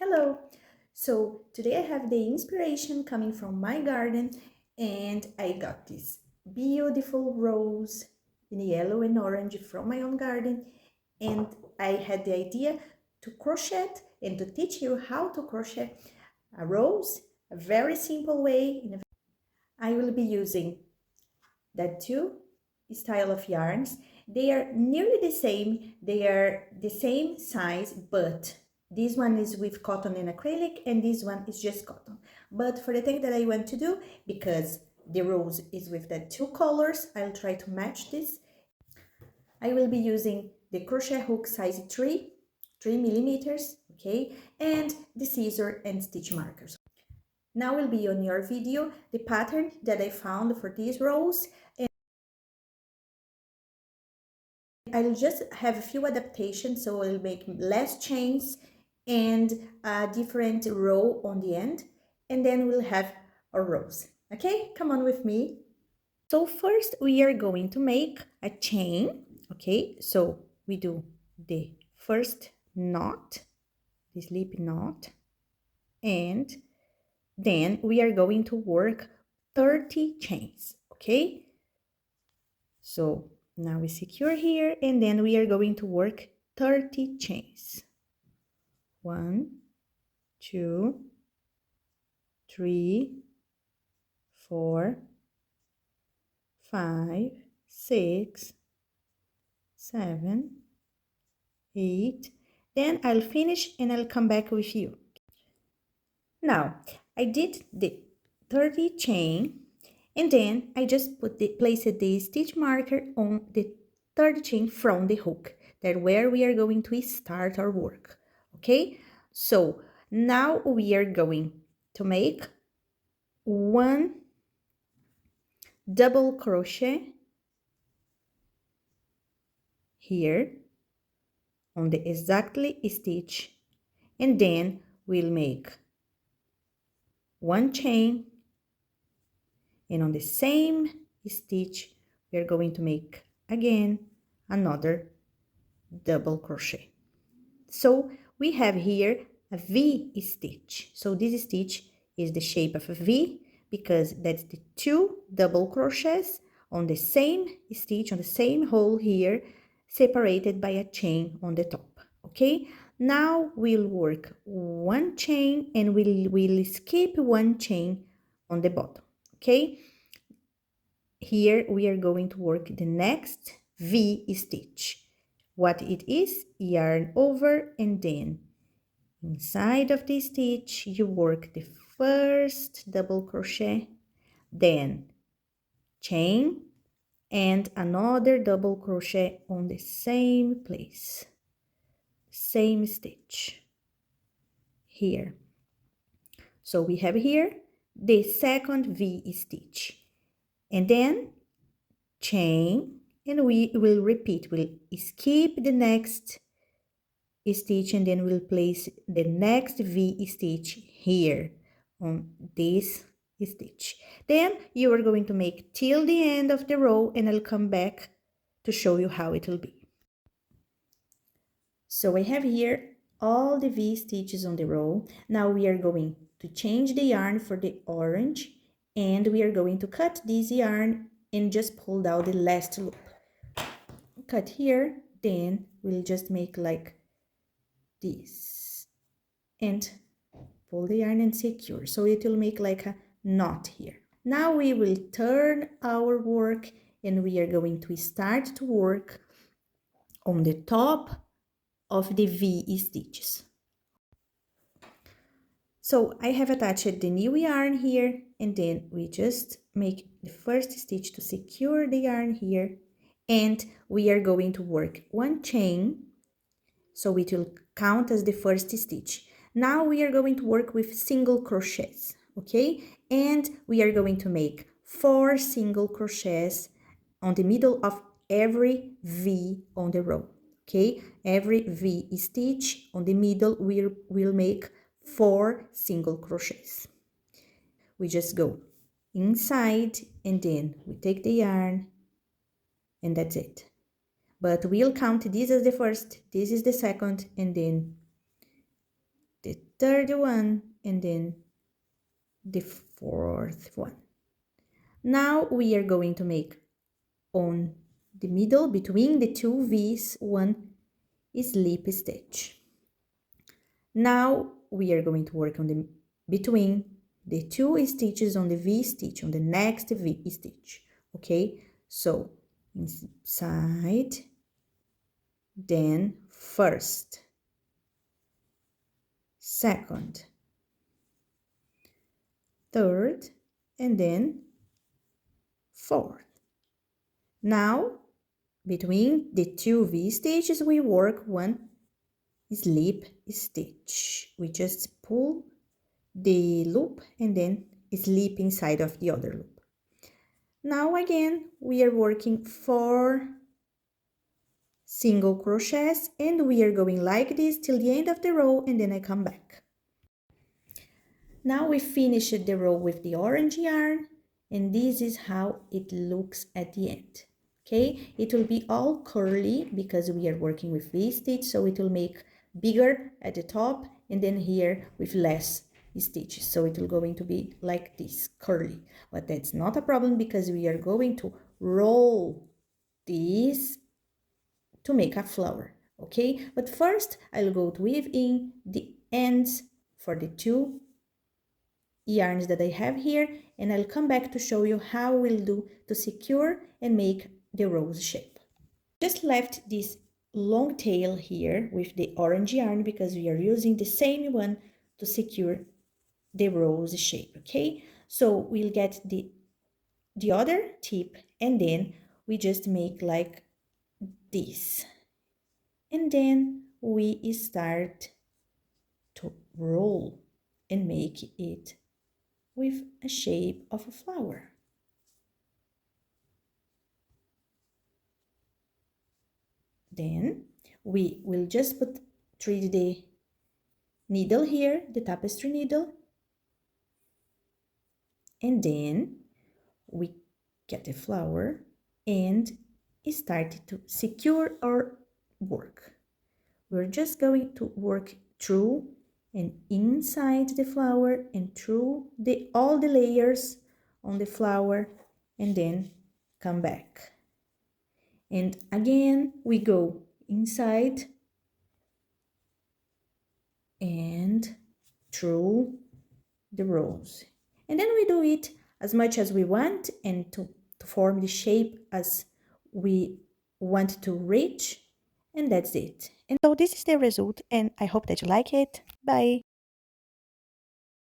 Hello! So today I have the inspiration coming from my garden and I got this beautiful rose in yellow and orange from my own garden, and I had the idea to crochet and to teach you how to crochet a rose, a very simple way. I will be using the two style of yarns. They are nearly the same, they are the same size, but this one is with cotton and acrylic and this one is just cotton. But for the thing that I want to do, because the rose is with the two colors, I'll try to match this. I will be using the crochet hook size 3 millimeters, okay, and the scissor and stitch markers. Now will be on your video the pattern that I found for this rose, and I'll just have a few adaptations, so I'll make less chains and a different row on the end, and then we'll have a rose. Okay, come on with me. So first we are going to make a chain. Okay, so we do the first knot, the slip knot, and then we are going to work 30 chains. Okay, so now we secure here, and then we are going to work 30 chains. 1, 2, 3, 4, 5, 6, 7, 8. Then I'll finish and I'll come back with you. Now, I did the 30 chain, and then I just placed the stitch marker on the third chain from the hook, that where we are going to start our work. Okay, so now we are going to make one double crochet here on the exactly stitch, and then we'll make one chain, and on the same stitch we are going to make again another double crochet. So we have here a V stitch. So this stitch is the shape of a V because that's the two double crochets on the same stitch, on the same hole here, separated by a chain on the top. Okay, now we'll work one chain and we'll skip one chain on the bottom. Okay, here we are going to work the next V stitch. What it is, yarn over, and then inside of the stitch you work the first double crochet, then chain and another double crochet on the same place, same stitch here. So we have here the second V stitch, and then chain, and we will repeat, we'll skip the next stitch, and then we'll place the next V stitch here on this stitch. Then you are going to make till the end of the row, and I'll come back to show you how it will be. So I have here all the V stitches on the row. Now we are going to change the yarn for the orange, and we are going to cut this yarn and just pull down the last loop. Cut here, then we'll just make like this and pull the yarn and secure, so it will make like a knot here. Now we will turn our work, and we are going to start to work on the top of the V stitches. So I have attached the new yarn here, and then we just make the first stitch to secure the yarn here, and we are going to work one chain, so it will count as the first stitch. Now we are going to work with single crochets, okay? And we are going to make 4 single crochets on the middle of every V on the row, okay? Every V stitch on the middle, we'll make 4 single crochets. We just go inside, and then we take the yarn, and that's it. But we'll count this as the first, this is the second, and then the third one, and then the fourth one. Now we are going to make on the middle between the two V's one slip stitch. Now we are going to work on the between the two stitches on the V stitch, on the next V stitch. Okay, so inside, then first, second, third, and then fourth. Now between the two V stitches we work one slip stitch. We just pull the loop and then slip inside of the other loop. Now again we are working 4 single crochets, and we are going like this till the end of the row, and then I come back. Now we finished the row with the orange yarn, and this is how it looks at the end. Okay, it will be all curly because we are working with V-stitch, so it will make bigger at the top and then here with less stitches, so it will going to be like this, curly. But that's not a problem because we are going to roll this to make a flower. Okay, but first I'll go to weave in the ends for the 2 yarns that I have here, and I'll come back to show you how we'll do to secure and make the rose shape. Just left this long tail here with the orange yarn because we are using the same one to secure the rose shape. Okay, so we'll get the other tip, and then we just make like this, and then we start to roll and make it with a shape of a flower. Then we will just thread the needle here, the tapestry needle, and then we get the flower and start to secure our work. We're just going to work through and inside the flower and through all the layers on the flower, and then come back. And again, we go inside and through the rose. And then we do it as much as we want and to form the shape as we want to reach. And that's it. And so this is the result, and I hope that you like it. Bye.